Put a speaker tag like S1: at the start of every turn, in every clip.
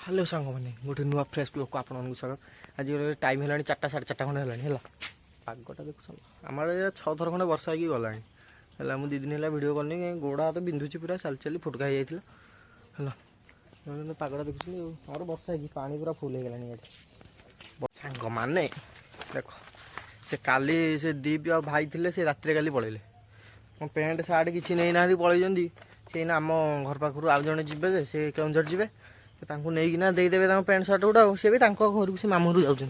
S1: Hello सांग मैंने गोटे नुआ फ्रेश लोक आप स्वागत आज टाइम है 4टा 4:30 खंडे है पागटा देखुच आम छः थर खंडे वर्षा होगी गला है मुझे 2 दिन है भिड करनी गोड़ा हाथ बिंधुची पूरा चली चली फुटका हो जाता है पागटा देखुं आम वर्षा है पानी पूरा फुल हो गलानी सांग मैंने देख से काली से दीप आ भाई थे से रात काली पलैले मो पैंट सार्ट किसी नहीं ना पलैंती से आम घर पाखु आउ जड़े जी से केउझर जी नहीं देदेवे पैंट सार्ट गुटा सी भी घर को से मामू जाऊँ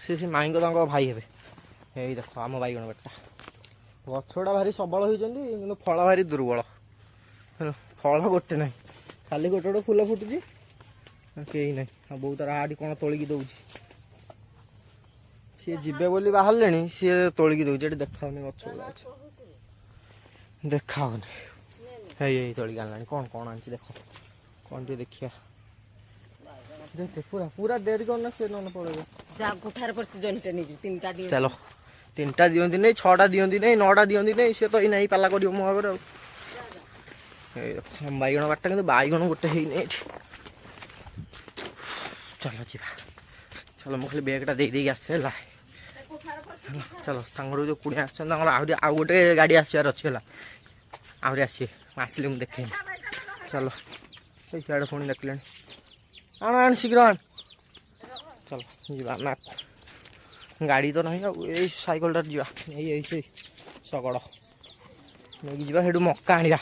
S1: से माई को भाई हे यही देख आम बैगण बेटा गछड़ा भारी सबल होती फल भारी दुर्बल फल गोटे ना खाली गोटे गोटे फुल फुटुची कहीं ना बहुत तार आठ कौन तोलिकी दौर सी जीवे बोली बाहर सी तोलिकी दौर देखा गछ देखा यही तोलिक आनी कौन कौन आनी देख कौन टे देखिया पूरा पूरा देरी करना से न पड़ेगा चलो 3टा दियंती नहीं 6टा दियंती नहीं 9टा दियंती नहीं सी तो ही नहीं पाला कर मो आगे बैगण बाटा कि बैगण गोटे है चलो जी चलो मुझे बेगटा दे आसे चलो सांगर जो कुड़ी आउ गोटे गाड़ी आसबार अच्छी है आहरी आसे आसिले मुझे देखे चलो सियाड़े पुणी देखिले आण आण शीघ्र आण चलो जीवा मैप गाड़ी तो नहीं यही सैकल जा यही शगड़ नहीं जा से मक्का आनिया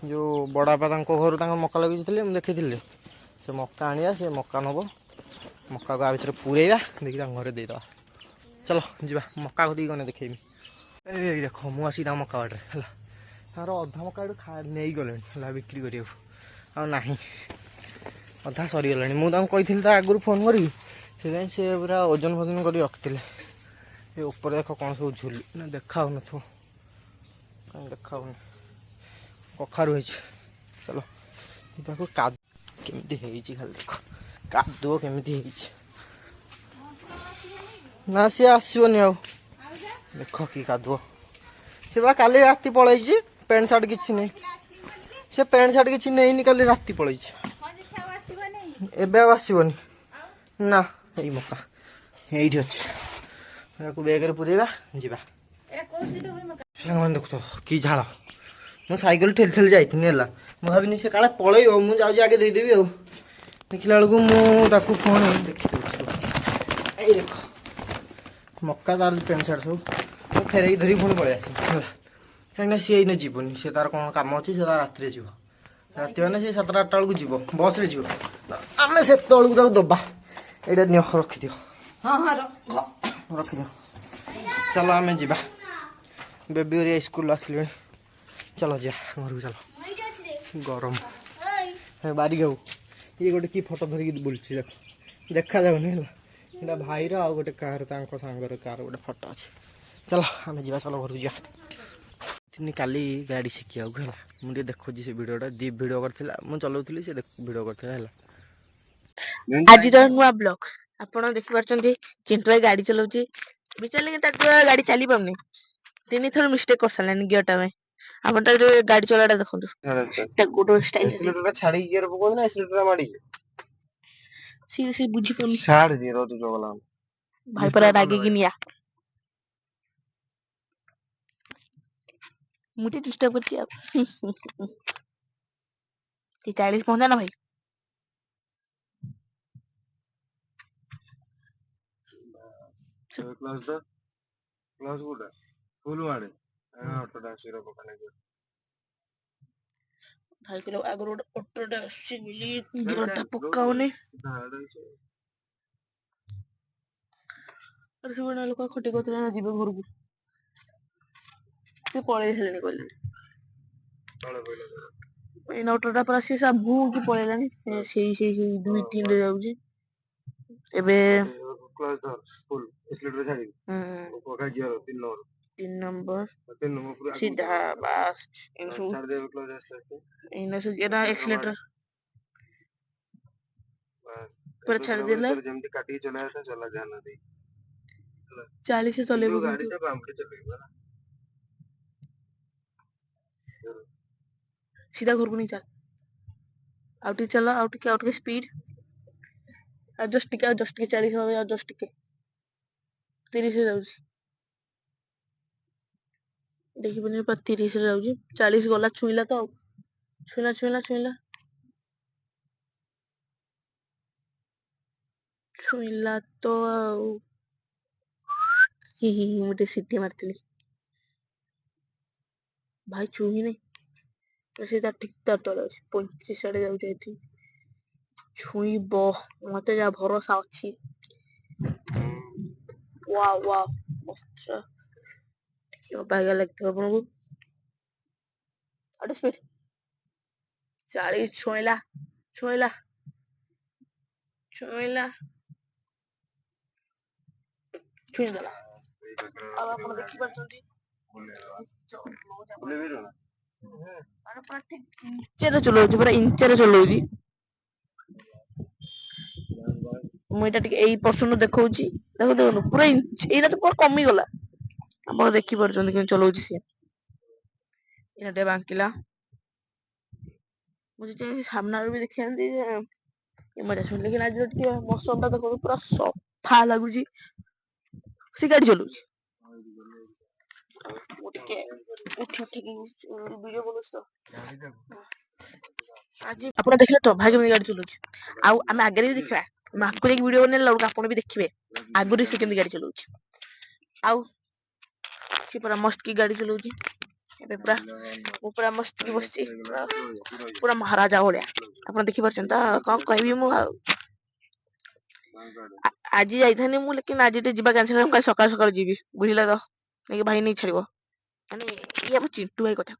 S1: जो बड़ापा घर मक्का लगे मुझे देखी से मक्का आनिया से मक्का नब मक्का को आ भर पूरेवा देखिए घर देदेवा चलो जी मक्का को गने देखेमी ए देख मुझे मक्का बाटे है तार अधा मक्का नहीं गले बिक्री करना अधा सरीगला मुझे आगुरी फोन करी से पूरा ओजन फजन कर रखी ये ऊपर देख कौन सब झुल ना देखा कहीं देखा कखारू चलो केमी खाली देख कादुओ केमी ना सी आसबनी आ देख कि कादुओ से बा काली राति पलैची पैंट सार्ट किसी नहीं से पैंट सार्ट किसी नहीं काली राति पलैची एबे आसबनी ना यही मक्का यही अच्छे बेगे पूरेवा जीवा देख कि झाड़ मुझे सैकेल ठेली ठेली जाती है मुझे भावी से काले पलैब मुझे आगे देदेवी आ देखला बेलू मुझे फोन देखी ये देख मक्का तार पैंट सार्ट सब फेर धरी पुणी पलि आस कहीं सी एने जीवन सी तार कौन कम अच्छे से रात जीव रात मैंने से 7टा 8टा बेलू जीव बस रे जीव आम से दबा ये नि रखिद रखिद चलो आम जा बेबी स्कूल आसिले चलो जा घर को चलो गरम बारी गाऊ ये गोटे कि फटो धरिकी बुलूँ देख देखा जाऊनी है भाई आ गोटे कार सांगर कार गोटे फटो अच्छे चलो आम जा चलो घर को जा काली गाड़ी शिखा है मुझे देखुची से भिडटा दीप भिड कर मुझे चलाऊली से भिड कर
S2: आज नुआ ब्लॉग आपण देखि पारछंती चिंटू भाई गाड़ी चलाउची विचार लेकिन गाड़ी चली पाउनी 3 थर मिस्टेक कर सालानी गियरटा में आपण जो गाड़ी चलाटा देखंतु ता गोटो स्टाइल
S1: एक्सीलेटर छाड़ी गियर पकोस ना एक्सीलेटर माड़ी
S2: सी बुझी पनी
S1: छाड़ दे रो तो जगला
S2: भाई पर रागी गिनिया मुझे डिस्टर्ब करती अब 40 पहुंचा ना भाई
S1: क्लास गुडा फुल वाड़े ऑटोटा सिरो पकाने के
S2: भाई को आगर ऑटोटा से मिली गिरटा पक्काउने अरे सब लोक खटी कोतरा ना जीवे घर को से पळे छलेनी कहले
S1: तळे पहिले
S2: ए ऑटोटा पर से सब भू की पळेलानी से 2-3 रे जाउजी एबे
S1: क्लास धर फुल एक्सीलेटर छाड़ी पका गियर 3 नंबर पूरा
S2: सीधा बस
S1: छाड़ दे क्लास आस्ते
S2: इन से गेना एक्सीलेटर पर छाड़ देला
S1: जेमती काटी चलाया था चला जाना दे
S2: 40 से चलेबो
S1: गाड़ी तो बामटी चलेबो ना
S2: सीधा घर को नहीं चल ଆଉ ଟିକେ ଚାଲ, ଆଉ ଟିକେ ସ୍ପିଡ, ଆଉ ଜଷ୍ଟ ଟିକେ 40 হবে, ଆଉ ଜଷ୍ଟ ଟିକେ 30 ରେ ଯାଉଛି, ଦେଖିବନି ପୁରା 30 ରେ ଯାଉଛି, 40 ଗଲା, ଛୁଇଁଲା ତ, ଆଉ ଛୁଇଁଲା ତ ଆଉ ହି ମୁଁ ଟିକେ ସିଟି ମାରିଥିଲି ଭାଇ, ଛୁଇଁ ନାହିଁ ସେ, ତା ଠିକ ତା ତଳେ ଅଛି, 35 ଆଡେ ଯାଉଛି, ଏଠି ଛୁଇଁବ, ମତେ ଯାହା ଭରସା ଅଛି। ୱାଓ ମସ୍ତ, ଟିକେ ଅବାଗିଆ ଲାଗିଥିବ ଆପଣଙ୍କୁ, ଆଉ ଟିକେ ସ୍ପିଡ, 40 ଛୁଇଁଲା, ଛୁଇଁଦେଲା, ଆଉ ଆପଣ ଦେଖିପାରୁଛନ୍ତି ପୁରା ଠିକ ଇଞ୍ଚରେ ଚଲଉଛି, ପୁରା ଇଞ୍ଚରେ ଚଲଉଛି। ମୁଁ ଏଇଟା ଟିକେ ଏଇ ପର୍ସନରୁ ଦେଖଉଛି, ଦେଖନ୍ତୁ ପୁରା ଏଇଟା ତ ପୁରା କମିଗଲା, ଆପଣ ଦେଖିପାରୁଛନ୍ତି କେମିତି ଚଲଉଛି ସିଏ, ଏଇଟା ଟିକେ ବାଙ୍କିଲା, ମୁଁ ଯଦି ସାମ୍ନାରୁ ବି ଦେଖିଥାନ୍ତି ଯେ ମଜା ଶୁଣି, ଲେକିନ ଆଜିର ଟିକେ ମୌସମ ଟା ଦେଖନ୍ତୁ ପୁରା ସଫା ଲାଗୁଛି, ସେ ଗାଡି ଚଲଉଛି, ମୁଁ ଟିକେ ଉଠିକି ଭିଡିଓ ବନଉଛି ତ, ଆଜି ଆପଣ ଦେଖିଲେ ତ ଭାଇ କେମିତି ଗାଡି ଚଲଉଛି, ଆଉ ଆମେ ଆଗରେ ବି ଦେଖିବା, ମୁଁ ଆଗକୁ ଯାଇକି ଭିଡିଓ ବନେଇଲା ବେଳକୁ ଆପଣ ବି ଦେଖିବେ ଆଗରୁ ସେ କେମିତି ଗାଡି ଚଲଉଛି, ଆଉ ସେ ପୁରା ମସ୍ତ କି ଗାଡି ଚଲଉଛି, ଏବେ ପୁରା ମୁଁ ପୁରା ମସ୍ତ କି ବସିଛି, ପୁରା ମହାରାଜା ଭଳିଆ, ଆପଣ ଦେଖିପାରୁଛନ୍ତି ତ, କଣ କହିବି ମୁଁ ଆଉ, ଆଜି ଯାଇଥାନ୍ତି ମୁଁ, ଲେକିନ ଆଜି ଟିକେ ଯିବା କ୍ୟାନ୍ସଲ ହେଲା, ମୁଁ କାଲି ସକାଳୁ ସକାଳୁ ଯିବି, ବୁଝିଲେ ତ, ନେଇକି ଭାଇ ନେଇ ଛାଡିବ, ମାନେ ଇଏ ଆମ ଚିଣ୍ଟୁ ଭାଇ କଥା,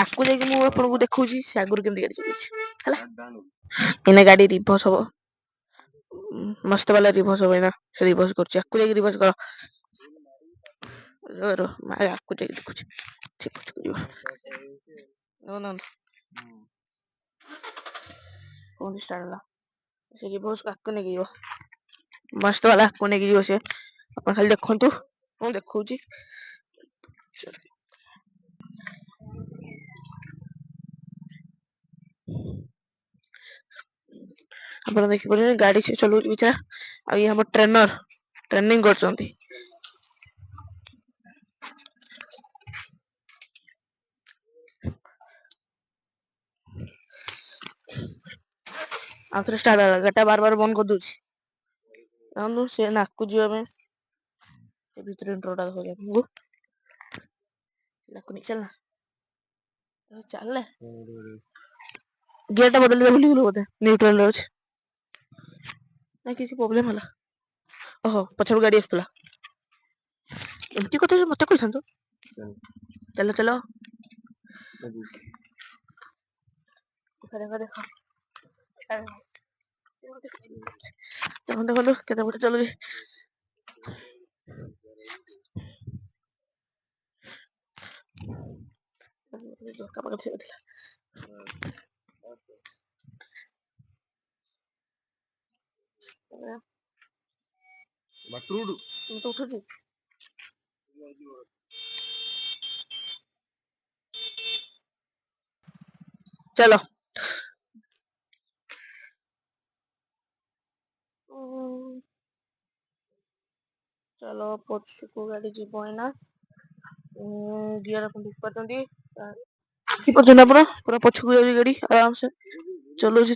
S2: ଆଗକୁ ଯାଇକି ମୁଁ ଆପଣଙ୍କୁ ଦେଖଉଛି ସେ ଆଗରୁ କେମିତି ଗାଡି ଚଲଉଛି, ହେଲା, ଏଇନା ଗାଡି ରିଭର୍ସ ହବ, ମସ୍ତ ବାଲା ରିଭର୍ସ ହବ, ଏଇନା ସେ ରିଭର୍ସ କରୁଛି, ଆଗକୁ ଯାଇକି ରିଭର୍ସ କର, ଆଗକୁ ଯାଇକି ଦେଖୁଛି, ସେ ପଛକୁ ଯିବ, ପୁଣି ଷ୍ଟାର୍ଟ ହେଲା, ସେ ରିଭର୍ସ ଆଗକୁ ନେଇକି ଯିବ, ମସ୍ତ ବାଲା ଆଗକୁ ନେଇକି ଯିବ ସେ, ଆପଣ ଖାଲି ଦେଖନ୍ତୁ, ମୁଁ ଦେଖଉଛି, ଆପଣ ଦେଖିପାରୁଛନ୍ତି ଗାଡି ସେ ଚଲଉଛି ବିଚାରା, ଆଉ ଇଏ ଆମ ଟ୍ରେନର ଟ୍ରେନିଂ କରୁଛନ୍ତି, ଆଉ ଥରେ ଷ୍ଟାର୍ଟ ହେଲା, ଗାଡିଟା ବାର ବନ୍ଦ କରିଦଉଛି, ସେ ନାକୁ ଯିବା ପାଇଁ, ସେ ଭିତରେ ଇଣ୍ଟ୍ରୋଟା ଧରିବାକୁ ନାକୁ ନେଇ ଚାଲିଲା, ଗିୟରଟା ବଦଳିଦେଲେ ଭୁଲିଗଲୁ ବୋଧେ, ନ୍ୟୁଟ୍ରାଲରେ ଅଛି, ନା କିଛି ପ୍ରୋବ୍ଲେମ ହେଲା, ଓହୋ ପଛରୁ ଗାଡି ଆସୁଥିଲା, ଏମିତି କଥା ମତେ କହିଥାନ୍ତୁ, ଚାଲ ଦେଖ ଦେଖନ୍ତୁ କେତେ ବଟ ଚଲୁଛି, ଝରକା ପାଖରେ ଥିଲା, ମୁଁ ତ ଉଠୁଛି, ଚାଲ, ଚାଲ ପଛକୁ ଗାଡି ଯିବ ଏଇନା, ଗିଅର ଆପଣ ଦେଖିପାରୁଛନ୍ତି, ଦେଖିପାରୁଛନ୍ତି ଆପଣ ପୁରା ପଛକୁ ଯାଉଛି ଗାଡି ଆରାମସେ, ଚଲଉଛି,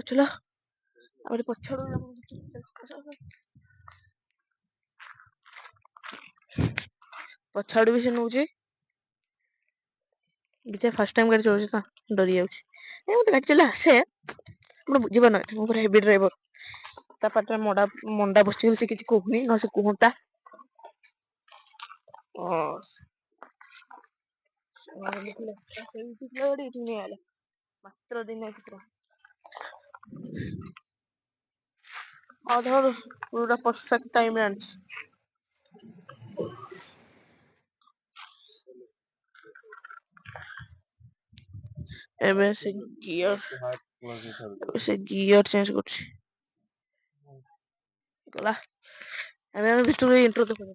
S2: ଚଲା, ଆଉ ପଛଆଡୁ ବି ସେ ନଉଛି, ଫାଷ୍ଟ ଟାଇମ ଗାଡି ଚଲଉଛି ତ ଡରି ଯାଉଛି, ମତେ ଗାଡି ଚଲେଇ ଆସେ, ଆପଣ ବୁଝିପାରୁନାହାନ୍ତି, ମୁଁ ପୁରା ହେଭି ଡ୍ରାଇଭର, ତା ପାଟିରେ ମଣ୍ଡା ବସିଛି, ସେ କିଛି କହୁନି, ନ ସେ କୁହନ୍ତା, ମାତ୍ର ଦିନ ପୁରା ପରଫେକ୍ଟ ଟାଇମରେ ଆଣିଛି, ଏବେ ସେ ଗିୟର ଚେଞ୍ଜ କରୁଛି, ଗଲା, ଏବେ ଆମେ ଭିତରୁ ଇଣ୍ଟ୍ରୋ ଦେଖୁଛୁ,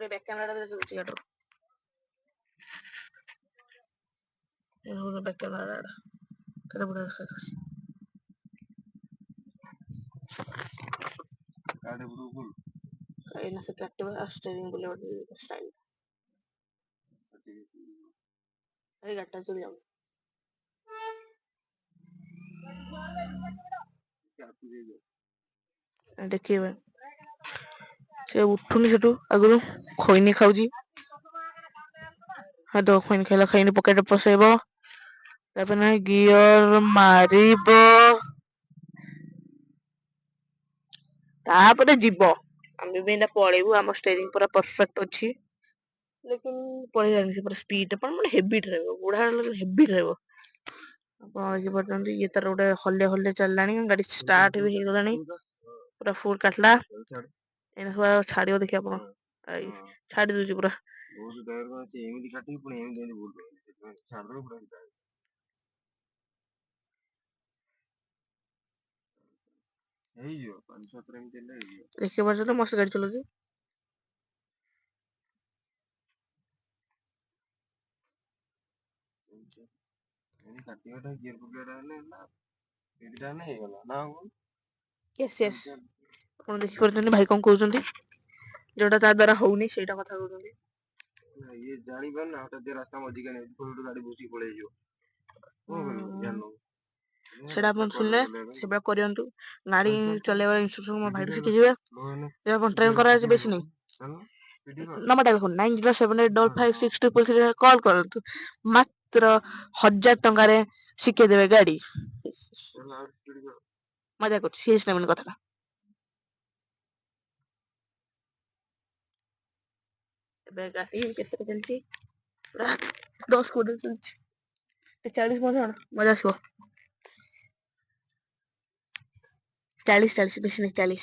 S2: ବ୍ୟାକ କ୍ୟାମେରା ଦଉଛି ଗାଡିର, କେତେ ବଢିଆ ଦେଖାଯାଉଛି। ଏଇନା ସେ କାଟିବ ଆଉ ଷ୍ଟେରିଂ ବୁଲେଇବ ଷ୍ଟାଇଲ। ଏଇ ଗାଡ଼ିଟା ଚଳି ଯାଉ। ଦେଖିବେ ସେ ଉଠୁନି ସେଠୁ ଆଗରୁ ଖଇନି ଖାଉଛି। ହଁ ତ ଖଇନି ଖାଇଲା, ଖଇନି ପକେଟରେ ପସେଇବ, ତାପରେ ନାହିଁ ଗିଅର ମାରିବ, ତାପରେ ଯିବ। ଆମେ ବି ଏଇନା ପଳେଇବୁ, ଆମ ଷ୍ଟେରିଂ ପୁରା ପରଫେକ୍ଟ ଅଛି। ଲେକିନ ପଳେଇଲାଣି ସେ ପୁରା ସ୍ପିଡ ମାନେ ହେଭି ରହିବ, ବୁଢା ହେଭି ରହିବ। ଆପଣ ଦେଖିପାରୁଛନ୍ତି ଇଏ ତାର ଗୋଟେ ହଲେ ହଲେ ଚାଲିଲାଣି, ଗାଡି ଷ୍ଟାର୍ଟ ବି ହେଇଗଲାଣି, ପୁରା ଫୁଲ କାଟିଲା। ଏଇନା ସବୁ ଛାଡିବ ଦେଖିବେ ଆପଣ, ଛାଡି ଦଉଛି ପୁରା। ଦେଖିପାରୁଛ ତ ମସ୍ତ ଗାଡି ଚଲାଉଛି। ୟେସ୍ ୟେସ୍, ଆପଣ ଦେଖିପାରୁଛନ୍ତି ଭାଇ କଣ କହୁଛନ୍ତି, ଯୋଉଟା ତା ଦ୍ଵାରା ହଉନି ସେଇଟା କଥା କହୁଛନ୍ତି। ସେଇଟା ଆପଣ ଶୁଣିଲେ ସେଗୁଡା କରନ୍ତୁ। ଗାଡି ଚଲେଇବାର ଇନଷ୍ଟ୍ରକ୍ସନ ମୋ ଭାଇଠୁ ଶିଖିଯିବେ। ଆପଣ ଟ୍ରେନ୍ କରାହେଇଛି ବେଶୀ ନାହିଁ। ନମ୍ବରଟା ଦେଖନ୍ତୁ 9078556333 କଲ୍ କରନ୍ତୁ। ମାତ୍ର 1000 ଟଙ୍କାରେ ଶିଖେଇଦେବେ ଗାଡି। ମଜା କରୁଛି, ସିରିୟସ୍ ନେବେନି କଥାଟା। ଏବେ ଗାଡି କେତେରେ ଚାଲିଛି, ପୁରା 10 କୋଡ଼ିରେ ଚାଲିଛି। 40 ମଧ୍ୟ ମଜା ଆସିବ। 40 ବେଶୀ ନାହିଁ 40।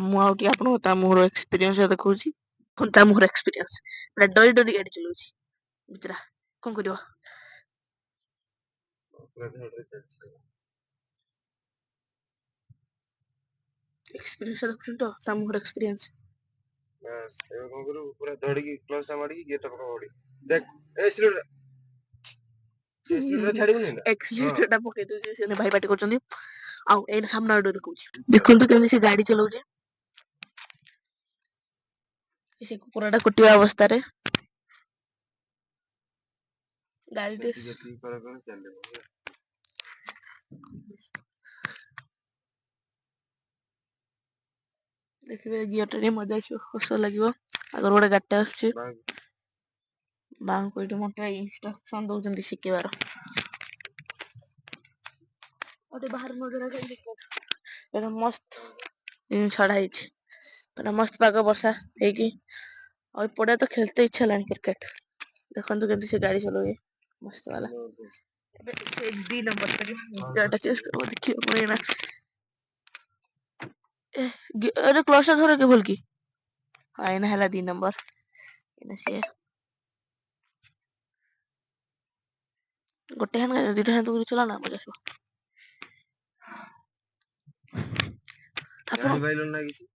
S2: ମୁଁ ଆଉ ଟିକେ ଆପଣଙ୍କୁ ତା ମୁହଁର ଏକ୍ସପିରିଏନ୍ସ ଦେଖଉଛି। ତା ମୁହଁର ଏକ୍ସପିରିଏନ୍ସ, ପୁରା ଡରି ଡରି ଗାଡି ଚଲାଉଛି ବିଚରା, କଣ କରିବ। ଏକ୍ସପିରିଏନ୍ସ ଦେଖୁଛନ୍ତି ତ, ତା ମୁହଁର ଏକ୍ସପିରିଏନ୍ସ। ଏବେ କଣ କରିବୁ, ପୁରା ଧଡ଼ିକି କ୍ଲଚ ଟା ମାରିକି ଗିୟର ଟା ପକେଇ ଦେଖ, ଏକ୍ସିଲେଟର ଟା ପକେଇ ଦଉଛି, ସେ ଭାଇ ପାଟି କରୁଛନ୍ତି। ଆଉ ଏଇନା ସାମ୍ନା ଆଡୁ ଦେଖଉଛି, ଦେଖନ୍ତୁ କେମିତି ସେ ଗାଡି ଚଲାଉଛି। ସେ କୁକୁରଟା କୁଟିବା ଅବସ୍ଥାରେ ଗାଡିଟି ଦେଖିବେ ଗିଅର ଟା ଟିକେ ମଜା ଆସିବ, ହସ ଲାଗିବ। ଆଗରୁ ଗୋଟେ ଗାଡିଟା ଆସୁଛି, ବାଙ୍କୁ ଏଇଠି ମୋତେ ଇନଷ୍ଟ୍ରକ୍ସନ ଦଉଛନ୍ତି ଶିଖିବାର। ଗୋଟେ ବାହାର ନଜର ଏବେ ମସ୍ତ ଛଡା ହେଇଛି, ପୁରା ମସ୍ତ ପାଗ ବର୍ଷା ହେଇକି। ଆଉ ଏପଟେ ତ ଖେଳତେ ଇଚ୍ଛା ହେଲାଣି କ୍ରିକେଟ। ଦେଖନ୍ତୁ କେମିତି ସେ ଗାଡି ଚଲଉଛି, ମସ୍ତ ବାଲା। ଏବେ ସେ 2 ନମ୍ବର ଗାଡିଟା ଚେଞ୍ଜ କରିବ, ଦେଖିବ ପୁଣି ଏଇନା। अरे क्लच धर के बोल की एना है 2 नंबर एना से गोटे हाथ दुटा हाथ को चला ना मजा आसो। जानि पाइलो ना किसी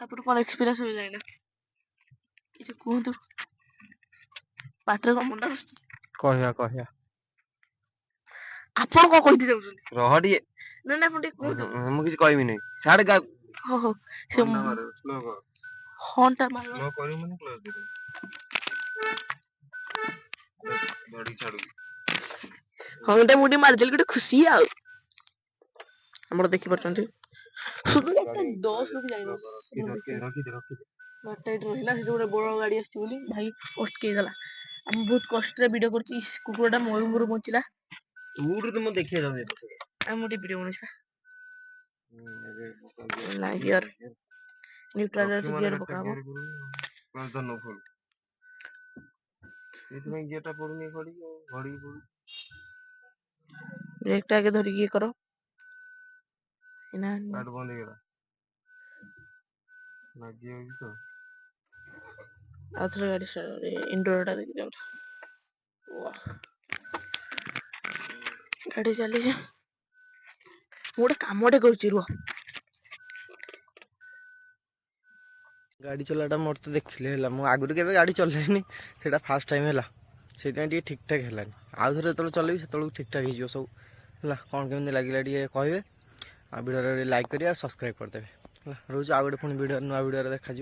S2: अपन कोन एक्सपीरियंस हो जाए ना किछ कहतु पाटर को मुंडा कहया ଆପଣ କଣ କହିତେ ଯାଉଛନ୍ତି ରହ ଟିକେ ନା ନା ଆପଣ ଟିକେ କୁହନ୍ତୁ ମୁଁ କିଛି କହିବି ନାହିଁ ଛାଡ ଗା हो हो ସେ ହର୍ନ ଟା ମାର ନ କରିବ ମାନେ କ୍ଲୋଜ ଦେ ଗାଡି ଛାଡୁ ହର୍ନ ଟା ମୁଣ୍ଡି ମାରିଦେଲି ଗୋଟେ ଖୁସି ଆଉ ଆମର ଦେଖି ପାରୁଛନ୍ତି ସୁବିଧା 10 ରୁ ବି ଯାଇନି ରଖିଦେ ଗାଡିଟା ଏଠି ରହିଲା ସେଠି ଗୋଟେ ବଡ ଗାଡି ଆସିଛି ବୋଲି ଭାଇ ଅଟକେଇ ଦେଲା ଆମେ ବହୁତ କଷ୍ଟରେ ଭିଡିଓ କରୁଛି କୁକୁରଟା ମୟୂରରୁ ବଞ୍ଚିଲା ଉଡରେ ତ ମୁଁ ଦେଖିଆ ଯାଉନି ଆଉ ମୁଁ ଟିକେ ଭିଡିଓ ବନଉଛି ନା ଗିୟର ନ୍ୟୁଟ୍ରାଲ ଅଛି ଗିୟର ପକାହବ ସେଇଥିପାଇଁ ଗିୟରଟା ପଡୁନି ଘଡ଼ିକି ପଡୁଛି ବ୍ରେକଟା ଆଗେ ଧରିକି ଇଏ କର ଏଇନା ଗାଡି ବନ୍ଦ ହେଇଗଲା ଲାଗି ଯାଉଛି ତ ଆଉଥରେ ଗାଡି ଇଣ୍ଡୋରଟା ଦେଖି ଯାଉଛୁ ଗାଡି ଚାଲିଛି ମୁଁ ଗୋଟେ କାମଟେ କରୁଛି ରୁହ
S1: गाड़ी चलाटा मोर तो देखिले है आगुरी केवे गाड़ी चलैनी से फास्ट टाइम है से ठीक ठाक है आउ थे जो चलैबी से ठीक ठाक हो सब है कौन केमी लगे कहे आ वीडियो लाइक करिए सब्सक्राइब करदे रोज आउ गोटे पुणी वीडियो नुआ वीडियो देखा।